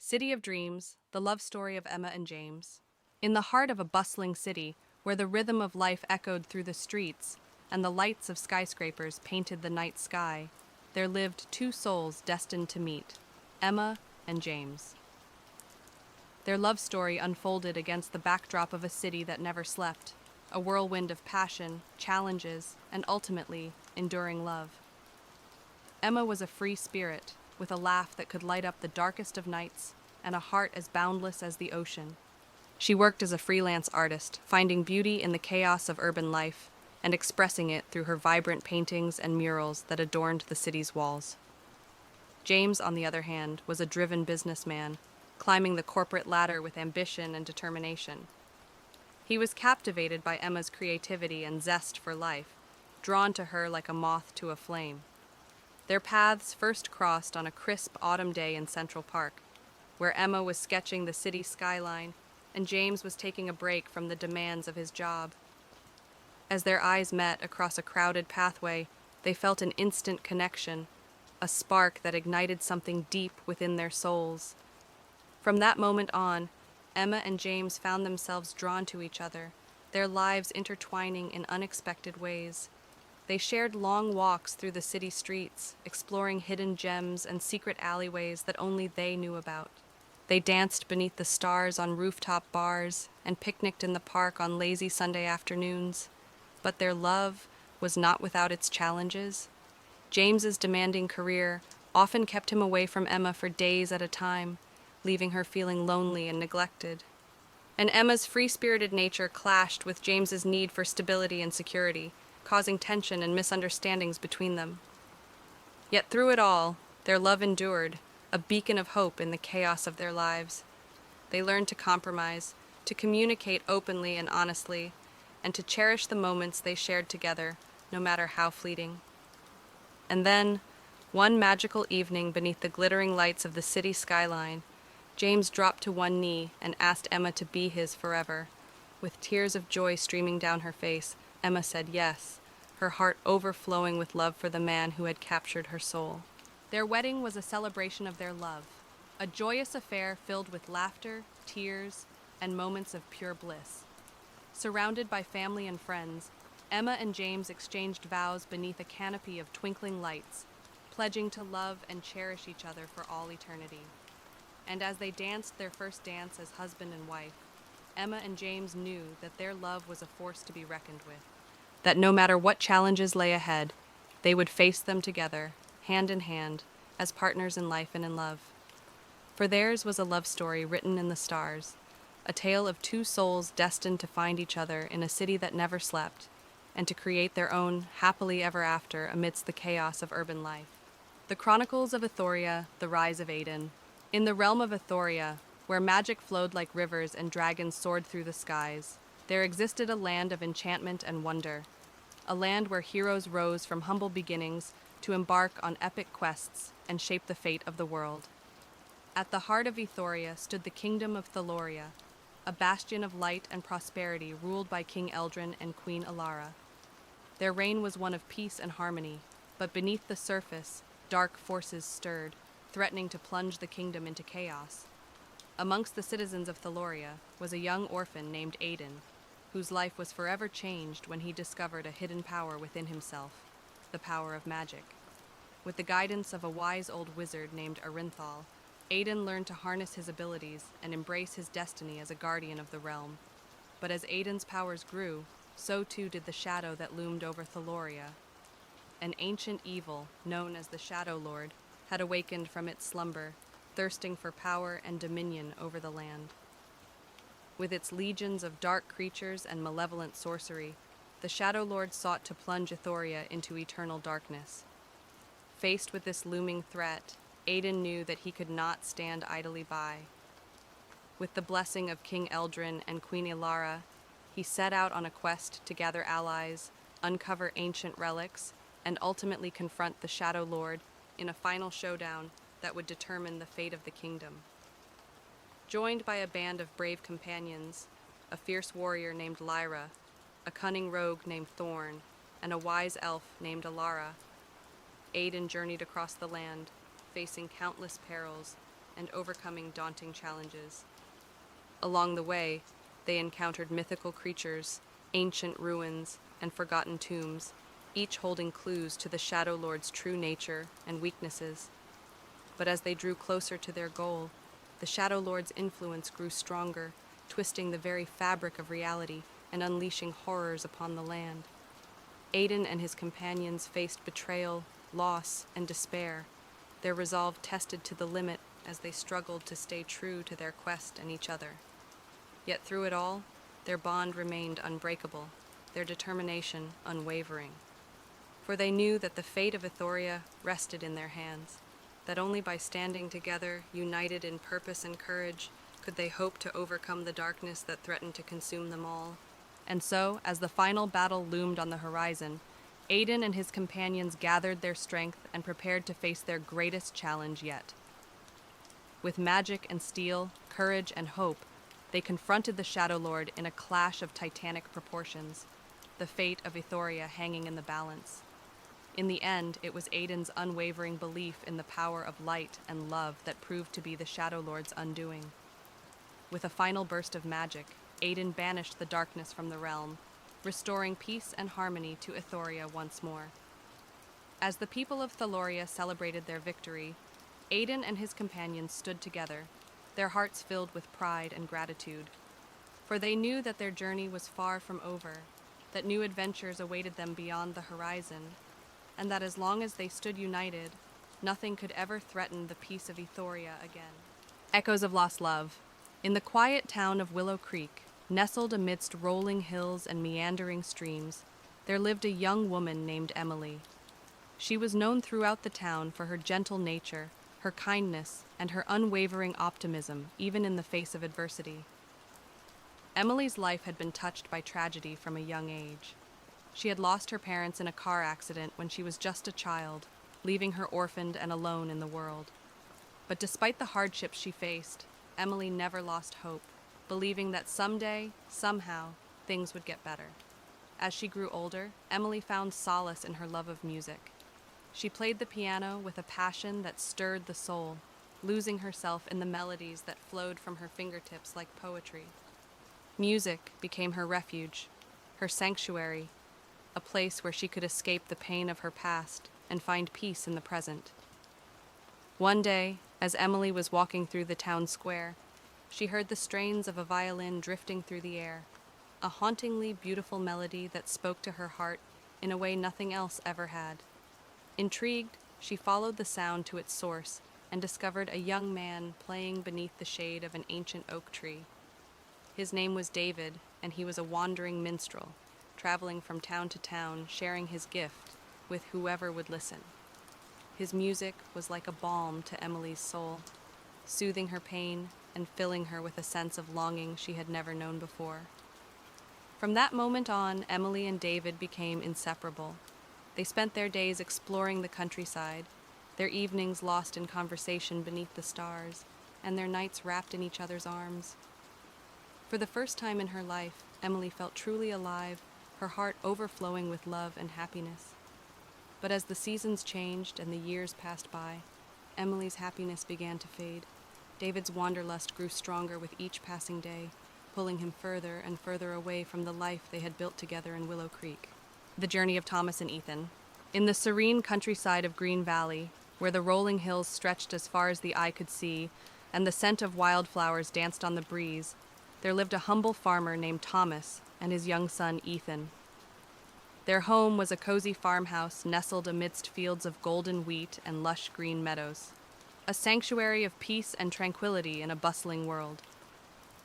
City of Dreams, the love story of Emma and James. In the heart of a bustling city, where the rhythm of life echoed through the streets and the lights of skyscrapers painted the night sky, there lived two souls destined to meet, Emma and James. Their love story unfolded against the backdrop of a city that never slept, a whirlwind of passion, challenges, and ultimately, enduring love. Emma was a free spirit, with a laugh that could light up the darkest of nights and a heart as boundless as the ocean. She worked as a freelance artist, finding beauty in the chaos of urban life and expressing it through her vibrant paintings and murals that adorned the city's walls. James, on the other hand, was a driven businessman, climbing the corporate ladder with ambition and determination. He was captivated by Emma's creativity and zest for life, drawn to her like a moth to a flame. Their paths first crossed on a crisp autumn day in Central Park, where Emma was sketching the city skyline and James was taking a break from the demands of his job. As their eyes met across a crowded pathway, they felt an instant connection, a spark that ignited something deep within their souls. From that moment on, Emma and James found themselves drawn to each other, their lives intertwining in unexpected ways. They shared long walks through the city streets, exploring hidden gems and secret alleyways that only they knew about. They danced beneath the stars on rooftop bars and picnicked in the park on lazy Sunday afternoons. But their love was not without its challenges. James's demanding career often kept him away from Emma for days at a time, leaving her feeling lonely and neglected. And Emma's free-spirited nature clashed with James's need for stability and security, causing tension and misunderstandings between them. Yet through it all, their love endured, a beacon of hope in the chaos of their lives. They learned to compromise, to communicate openly and honestly, and to cherish the moments they shared together, no matter how fleeting. And then, one magical evening beneath the glittering lights of the city skyline, James dropped to one knee and asked Emma to be his forever. With tears of joy streaming down her face, Emma said yes, her heart overflowing with love for the man who had captured her soul. Their wedding was a celebration of their love, a joyous affair filled with laughter, tears, and moments of pure bliss. Surrounded by family and friends, Emma and James exchanged vows beneath a canopy of twinkling lights, pledging to love and cherish each other for all eternity. And as they danced their first dance as husband and wife, Emma and James knew that their love was a force to be reckoned with, that no matter what challenges lay ahead, they would face them together, hand in hand, as partners in life and in love. For theirs was a love story written in the stars, a tale of two souls destined to find each other in a city that never slept, and to create their own happily ever after amidst the chaos of urban life. The Chronicles of Ethoria, the Rise of Aidan. In the realm of Ethoria, where magic flowed like rivers and dragons soared through the skies, there existed a land of enchantment and wonder, a land where heroes rose from humble beginnings to embark on epic quests and shape the fate of the world. At the heart of Ethoria stood the kingdom of Theloria, a bastion of light and prosperity ruled by King Eldrin and Queen Alara. Their reign was one of peace and harmony, but beneath the surface, dark forces stirred, threatening to plunge the kingdom into chaos. Amongst the citizens of Theloria was a young orphan named Aidan, whose life was forever changed when he discovered a hidden power within himself, the power of magic. With the guidance of a wise old wizard named Arinthal, Aidan learned to harness his abilities and embrace his destiny as a guardian of the realm. But as Aidan's powers grew, so too did the shadow that loomed over Theloria. An ancient evil, known as the Shadow Lord, had awakened from its slumber, thirsting for power and dominion over the land. With its legions of dark creatures and malevolent sorcery, the Shadow Lord sought to plunge Ethoria into eternal darkness. Faced with this looming threat, Aidan knew that he could not stand idly by. With the blessing of King Eldrin and Queen Ilara, he set out on a quest to gather allies, uncover ancient relics, and ultimately confront the Shadow Lord in a final showdown that would determine the fate of the kingdom. Joined by a band of brave companions, a fierce warrior named Lyra, a cunning rogue named Thorn, and a wise elf named Alara, Aidan journeyed across the land, facing countless perils and overcoming daunting challenges. Along the way, they encountered mythical creatures, ancient ruins, and forgotten tombs, each holding clues to the Shadow Lord's true nature and weaknesses. But as they drew closer to their goal, the Shadow Lord's influence grew stronger, twisting the very fabric of reality and unleashing horrors upon the land. Aidan and his companions faced betrayal, loss, and despair, their resolve tested to the limit as they struggled to stay true to their quest and each other. Yet through it all, their bond remained unbreakable, their determination unwavering. For they knew that the fate of Ethoria rested in their hands, that only by standing together, united in purpose and courage, could they hope to overcome the darkness that threatened to consume them all. And so, as the final battle loomed on the horizon, Aidan and his companions gathered their strength and prepared to face their greatest challenge yet. With magic and steel, courage and hope, they confronted the Shadow Lord in a clash of titanic proportions, the fate of Ethoria hanging in the balance. In the end, it was Aidan's unwavering belief in the power of light and love that proved to be the Shadow Lord's undoing. With a final burst of magic, Aidan banished the darkness from the realm, restoring peace and harmony to Ethoria once more. As the people of Theloria celebrated their victory, Aidan and his companions stood together, their hearts filled with pride and gratitude. For they knew that their journey was far from over, that new adventures awaited them beyond the horizon, and that as long as they stood united, nothing could ever threaten the peace of Ethoria again. Echoes of Lost Love. In the quiet town of Willow Creek, nestled amidst rolling hills and meandering streams, there lived a young woman named Emily. She was known throughout the town for her gentle nature, her kindness, and her unwavering optimism, even in the face of adversity. Emily's life had been touched by tragedy from a young age. She had lost her parents in a car accident when she was just a child, leaving her orphaned and alone in the world. But despite the hardships she faced, Emily never lost hope, believing that someday, somehow, things would get better. As she grew older, Emily found solace in her love of music. She played the piano with a passion that stirred the soul, losing herself in the melodies that flowed from her fingertips like poetry. Music became her refuge, her sanctuary, a place where she could escape the pain of her past and find peace in the present. One day, as Emily was walking through the town square, she heard the strains of a violin drifting through the air, a hauntingly beautiful melody that spoke to her heart in a way nothing else ever had. Intrigued, she followed the sound to its source and discovered a young man playing beneath the shade of an ancient oak tree. His name was David, and he was a wandering minstrel, traveling from town to town, sharing his gift with whoever would listen. His music was like a balm to Emily's soul, soothing her pain and filling her with a sense of longing she had never known before. From that moment on, Emily and David became inseparable. They spent their days exploring the countryside, their evenings lost in conversation beneath the stars, and their nights wrapped in each other's arms. For the first time in her life, Emily felt truly alive, her heart overflowing with love and happiness. But as the seasons changed and the years passed by, Emily's happiness began to fade. David's wanderlust grew stronger with each passing day, pulling him further and further away from the life they had built together in Willow Creek. The journey of Thomas and Ethan. In the serene countryside of Green Valley, where the rolling hills stretched as far as the eye could see, and the scent of wildflowers danced on the breeze, there lived a humble farmer named Thomas and his young son Ethan. Their home was a cozy farmhouse nestled amidst fields of golden wheat and lush green meadows, a sanctuary of peace and tranquility in a bustling world.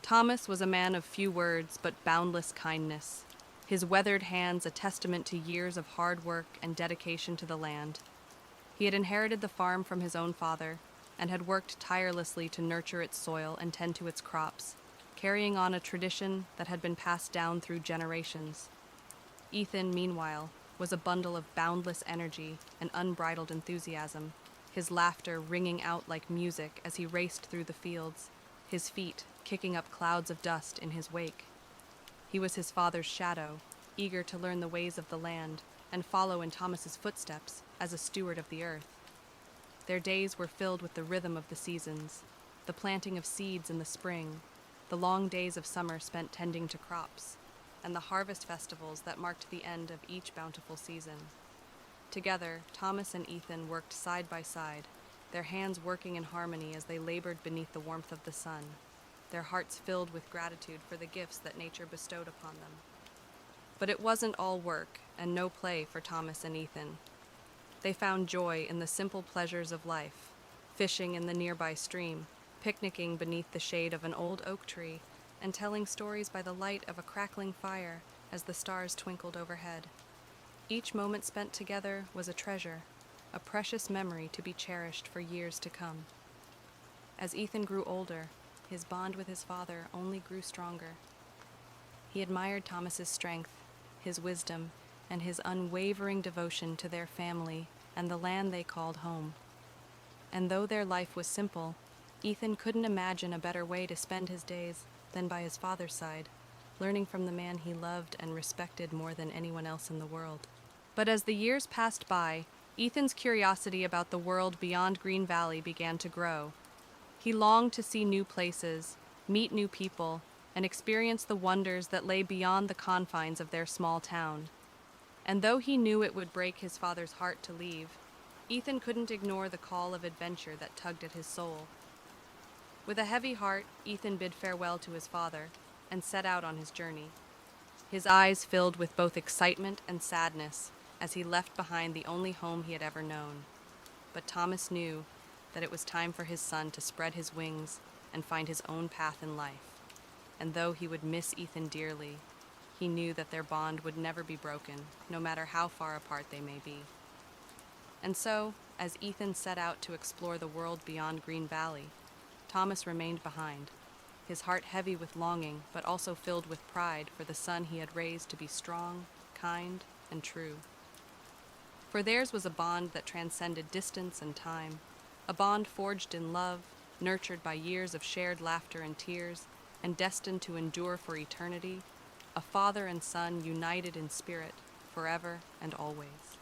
Thomas was a man of few words but boundless kindness, his weathered hands a testament to years of hard work and dedication to the land. He had inherited the farm from his own father and had worked tirelessly to nurture its soil and tend to its crops, carrying on a tradition that had been passed down through generations. Ethan, meanwhile, was a bundle of boundless energy and unbridled enthusiasm, his laughter ringing out like music as he raced through the fields, his feet kicking up clouds of dust in his wake. He was his father's shadow, eager to learn the ways of the land and follow in Thomas's footsteps as a steward of the earth. Their days were filled with the rhythm of the seasons, the planting of seeds in the spring, the long days of summer spent tending to crops, and the harvest festivals that marked the end of each bountiful season. Together, Thomas and Ethan worked side by side, their hands working in harmony as they labored beneath the warmth of the sun, their hearts filled with gratitude for the gifts that nature bestowed upon them. But it wasn't all work and no play for Thomas and Ethan. They found joy in the simple pleasures of life, fishing in the nearby stream, picnicking beneath the shade of an old oak tree, and telling stories by the light of a crackling fire as the stars twinkled overhead. Each moment spent together was a treasure, a precious memory to be cherished for years to come. As Ethan grew older, his bond with his father only grew stronger. He admired Thomas's strength, his wisdom, and his unwavering devotion to their family and the land they called home. And though their life was simple, Ethan couldn't imagine a better way to spend his days than by his father's side, learning from the man he loved and respected more than anyone else in the world. But as the years passed by, Ethan's curiosity about the world beyond Green Valley began to grow. He longed to see new places, meet new people, and experience the wonders that lay beyond the confines of their small town. And though he knew it would break his father's heart to leave, Ethan couldn't ignore the call of adventure that tugged at his soul. With a heavy heart, Ethan bid farewell to his father and set out on his journey. His eyes filled with both excitement and sadness as he left behind the only home he had ever known. But Thomas knew that it was time for his son to spread his wings and find his own path in life. And though he would miss Ethan dearly, he knew that their bond would never be broken, no matter how far apart they may be. And so, as Ethan set out to explore the world beyond Green Valley, Thomas remained behind, his heart heavy with longing, but also filled with pride for the son he had raised to be strong, kind, and true. For theirs was a bond that transcended distance and time, a bond forged in love, nurtured by years of shared laughter and tears, and destined to endure for eternity, a father and son united in spirit, forever and always.